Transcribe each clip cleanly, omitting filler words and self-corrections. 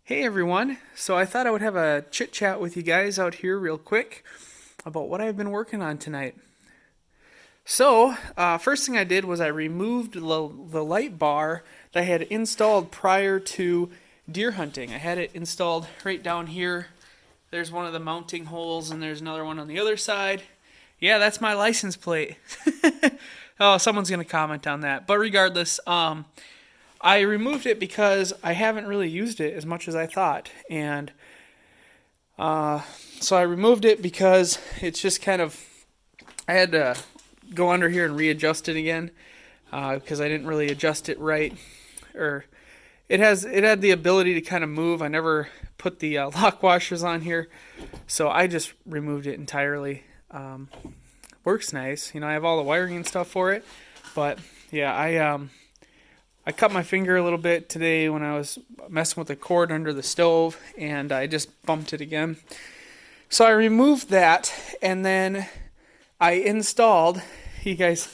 Hey everyone, so I thought I would have a chit chat with you guys out here real quick about what I've been working on tonight. First thing I did was I removed the light bar that I had installed prior to deer hunting. I had it installed right down here. There's one of the mounting holes, and there's another one on the other side. Yeah, that's my license plate. Oh, someone's gonna comment on that. But regardless, I removed it because I haven't really used it as much as I thought, and so I removed it because it's just kind of I had to go under here and readjust it again because I didn't really adjust it right, or it had the ability to kind of move. I never put the lock washers on here, so I just removed it entirely. Works nice, I have all the wiring and stuff for it, but yeah, I cut my finger a little bit today when I was messing with the cord under the stove, and I just bumped it again. So I removed that, and then I installed. You guys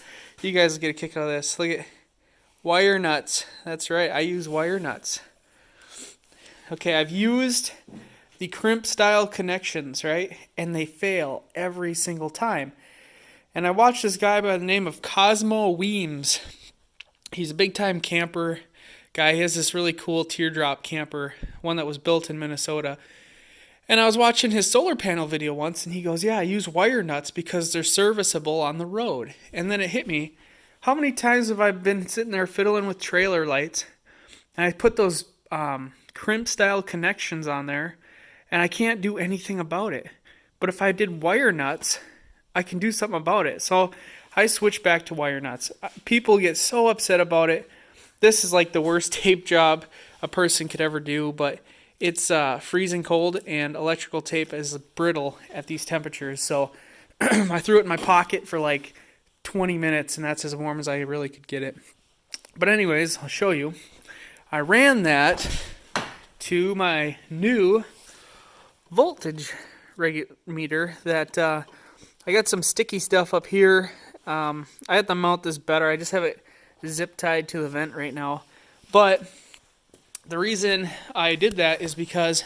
will get a kick out of this. Look at wire nuts. That's right. I use wire nuts. Okay, I've used the crimp style connections, right? And they fail every single time. And I watched this guy by the name of Cosmo Weems. He's a big time camper guy. He has this really cool teardrop camper, one that was built in Minnesota. And I was watching his solar panel video once, and he goes, "Yeah, I use wire nuts because they're serviceable on the road." And then it hit me. How many times have I been sitting there fiddling with trailer lights, and I put those crimp style connections on there, and I can't do anything about it. But if I did wire nuts, I can do something about it. So I switched back to wire nuts. People get so upset about it. This is like the worst tape job a person could ever do, but it's freezing cold, and electrical tape is brittle at these temperatures. So I threw it in my pocket for like 20 minutes, and that's as warm as I really could get it. But anyways, I'll show you. I ran that to my new voltage meter that I got some sticky stuff up here. I have to mount this better. I just have it zip tied to the vent right now. But the reason I did that is because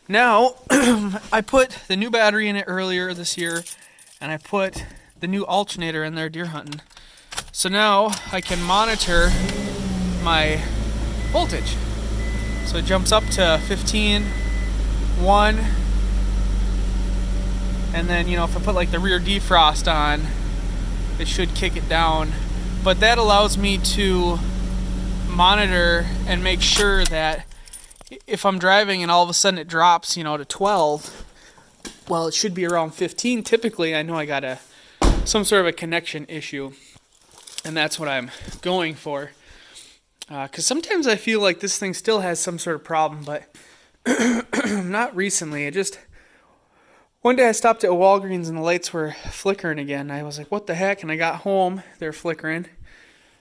now I put the new battery in it earlier this year, and I put the new alternator in there deer hunting. So now I can monitor my voltage. So it jumps up to 15, 1, and then, if I put like the rear defrost on, it should kick it down. But that allows me to monitor and make sure that if I'm driving and all of a sudden it drops, to 12, well, it should be around 15. Typically, I know I got some sort of a connection issue, and that's what I'm going for. Because sometimes I feel like this thing still has some sort of problem, but not recently. One day I stopped at Walgreens and the lights were flickering again. I was like, what the heck? And I got home, they're flickering.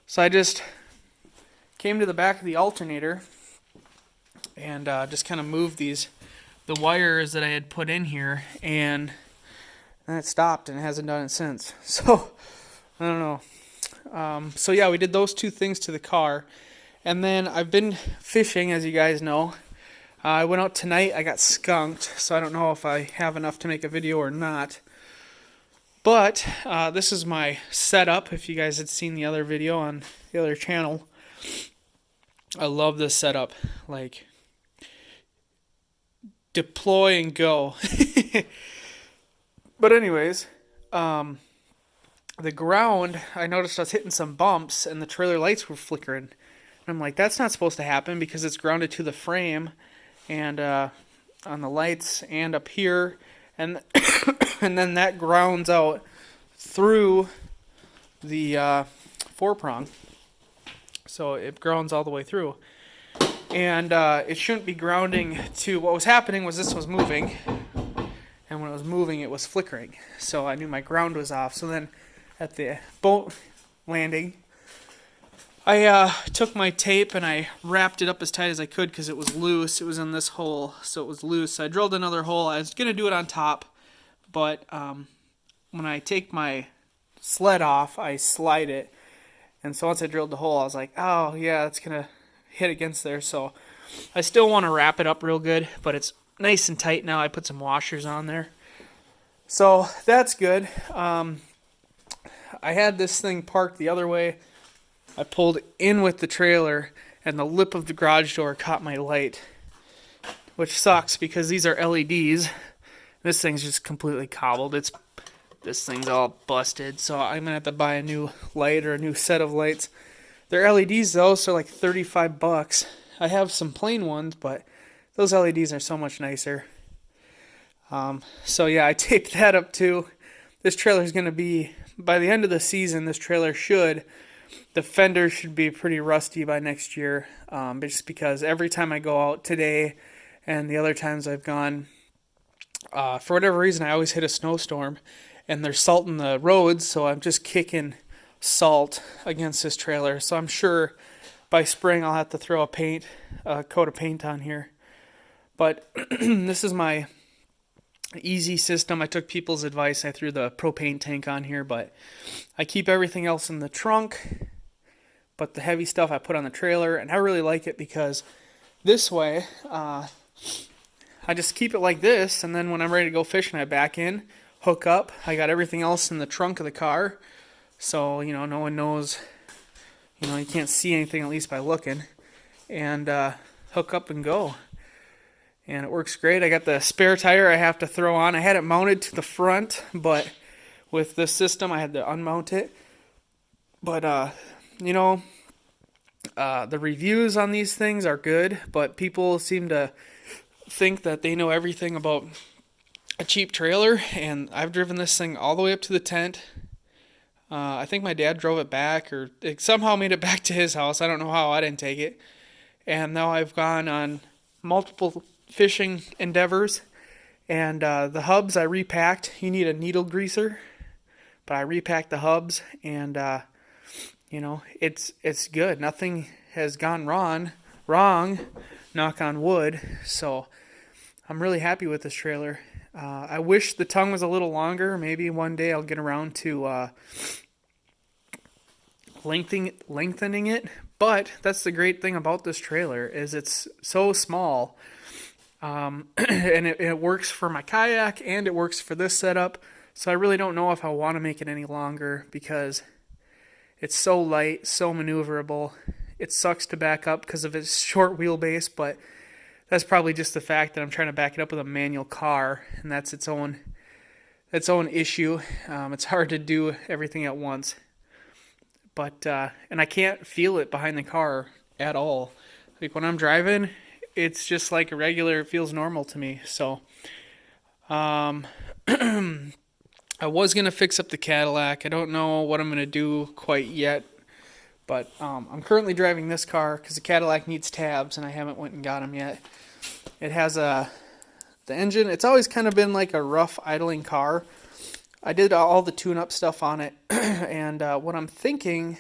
So I just came to the back of the alternator and just kind of moved the wires that I had put in here, and then it stopped, and it hasn't done it since. So, I don't know. So yeah, we did those two things to the car. And then I've been fishing, as you guys know. I went out tonight. I got skunked, so I don't know if I have enough to make a video or not. But this is my setup. If you guys had seen the other video on the other channel, I love this setup. Like, deploy and go. But anyways, the ground, I noticed I was hitting some bumps, and the trailer lights were flickering. And I'm like, that's not supposed to happen because it's grounded to the frame and on the lights and up here, and and then that grounds out through the 4-prong, so it grounds all the way through, and it shouldn't be grounding to. What was happening was this was moving, and when it was moving it was flickering, so I knew my ground was off. So then at the boat landing, I took my tape and I wrapped it up as tight as I could because it was loose. It was in this hole, so it was loose. So I drilled another hole. I was going to do it on top, but when I take my sled off, I slide it. And so once I drilled the hole, I was like, oh, yeah, it's going to hit against there. So I still want to wrap it up real good, but it's nice and tight now. I put some washers on there. So that's good. I had this thing parked the other way. I pulled in with the trailer, and the lip of the garage door caught my light, which sucks because these are LEDs. This thing's just completely cobbled. This thing's all busted, so I'm gonna have to buy a new light or a new set of lights. They're LEDs though, so like $35. I have some plain ones, but those LEDs are so much nicer. So yeah, I taped that up too. This trailer's gonna be, by the end of the season, the fender should be pretty rusty by next year. Just because every time I go out today and the other times I've gone, for whatever reason, I always hit a snowstorm and there's salt in the roads, so I'm just kicking salt against this trailer. So I'm sure by spring I'll have to throw a coat of paint on here. But this is my easy system. I took people's advice. I threw the propane tank on here, but I keep everything else in the trunk. But the heavy stuff I put on the trailer, and I really like it because this way, I just keep it like this, and then when I'm ready to go fishing, I back in, hook up. I got everything else in the trunk of the car, so, no one knows, you can't see anything at least by looking, and hook up and go. And it works great. I got the spare tire I have to throw on. I had it mounted to the front, but with this system, I had to unmount it. But, the reviews on these things are good, but people seem to think that they know everything about a cheap trailer, and I've driven this thing all the way up to the tent. I think my dad drove it back, or it somehow made it back to his house. I don't know how. I didn't take it. And now I've gone on multiple fishing endeavors, and the hubs I repacked. You need a needle greaser, but I repacked the hubs, and it's good. Nothing has gone wrong, knock on wood. So I'm really happy with this trailer. I wish the tongue was a little longer. Maybe one day I'll get around to lengthening it. But that's the great thing about this trailer is it's so small, and it works for my kayak and it works for this setup. So I really don't know if I want to make it any longer because it's so light, so maneuverable. It sucks to back up because of its short wheelbase, but that's probably just the fact that I'm trying to back it up with a manual car, and that's its own issue. It's hard to do everything at once. But and I can't feel it behind the car at all. Like when I'm driving, it's just like a regular, it feels normal to me. So I was going to fix up the Cadillac. I don't know what I'm going to do quite yet. But I'm currently driving this car because the Cadillac needs tabs, and I haven't went and got them yet. It has the engine. It's always kind of been like a rough idling car. I did all the tune-up stuff on it, and what I'm thinking,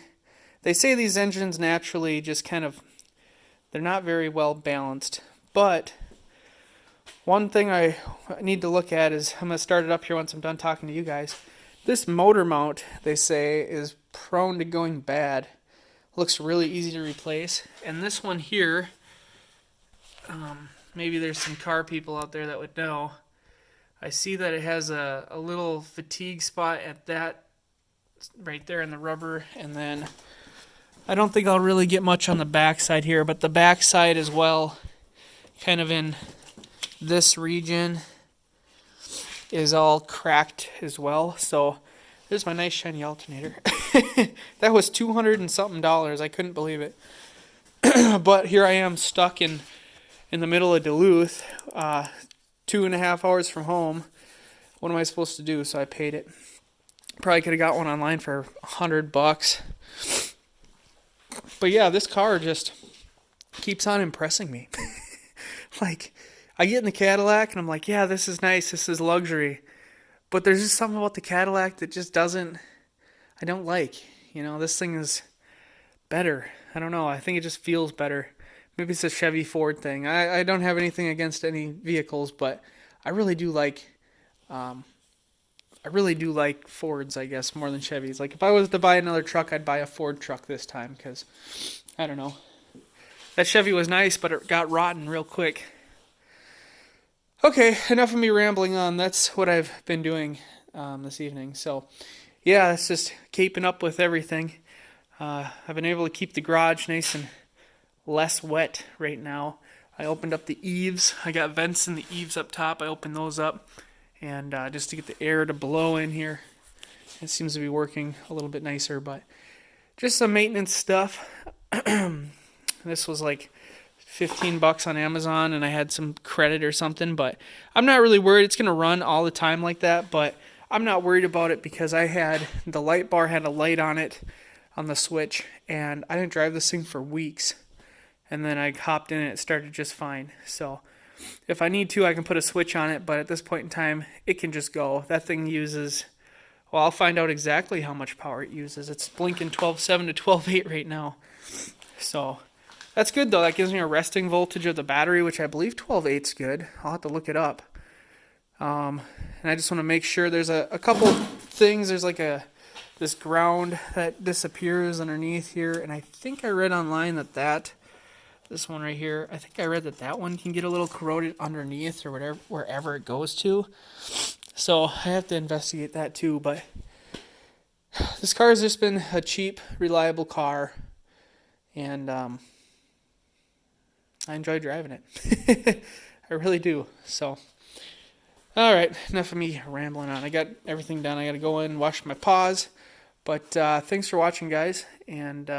they say these engines naturally just kind of, they're not very well balanced. But one thing I need to look at is, I'm going to start it up here once I'm done talking to you guys. This motor mount, they say, is prone to going bad. Looks really easy to replace. And this one here, maybe there's some car people out there that would know. I see that it has a little fatigue spot at that right there in the rubber. And then I don't think I'll really get much on the back side here, but the back side as well, kind of in this region, is all cracked as well. So there's my nice shiny alternator. That was $200 and something. I couldn't believe it. But here I am stuck in the middle of Duluth, 2.5 hours from home. What am I supposed to do? So I paid it. Probably could have got one online for $100. But yeah, this car just keeps on impressing me. Like, I get in the Cadillac and I'm like, yeah, this is nice. This is luxury. But there's just something about the Cadillac that just I don't like. This thing is better. I don't know. I think it just feels better. Maybe it's a Chevy Ford thing. I don't have anything against any vehicles, but I really do like Fords, I guess, more than Chevys. Like if I was to buy another truck, I'd buy a Ford truck this time because I don't know. That Chevy was nice, but it got rotten real quick. Okay, enough of me rambling on. That's what I've been doing this evening. So, yeah, it's just keeping up with everything. I've been able to keep the garage nice and less wet right now. I opened up the eaves. I got vents in the eaves up top. I opened those up, and just to get the air to blow in here. It seems to be working a little bit nicer, but just some maintenance stuff. This was like $15 on Amazon, and I had some credit or something, but I'm not really worried. It's going to run all the time like that, but I'm not worried about it because I had the light bar had a light on it on the switch, and I didn't drive this thing for weeks. And then I hopped in and it started just fine. So if I need to, I can put a switch on it, but at this point in time, it can just go. That thing uses, well, I'll find out exactly how much power it uses. It's blinking 12.7 to 12.8 right now. So that's good, though. That gives me a resting voltage of the battery, which I believe 12.8 is good. I'll have to look it up. And I just want to make sure there's a couple things. There's like this ground that disappears underneath here, and I think I read online that this one right here, I think I read that one can get a little corroded underneath or whatever, wherever it goes to. So I have to investigate that too, but this car has just been a cheap, reliable car, and I enjoy driving it. I really do. So, all right, enough of me rambling on. I got everything done. I got to go in and wash my paws, but thanks for watching, guys, and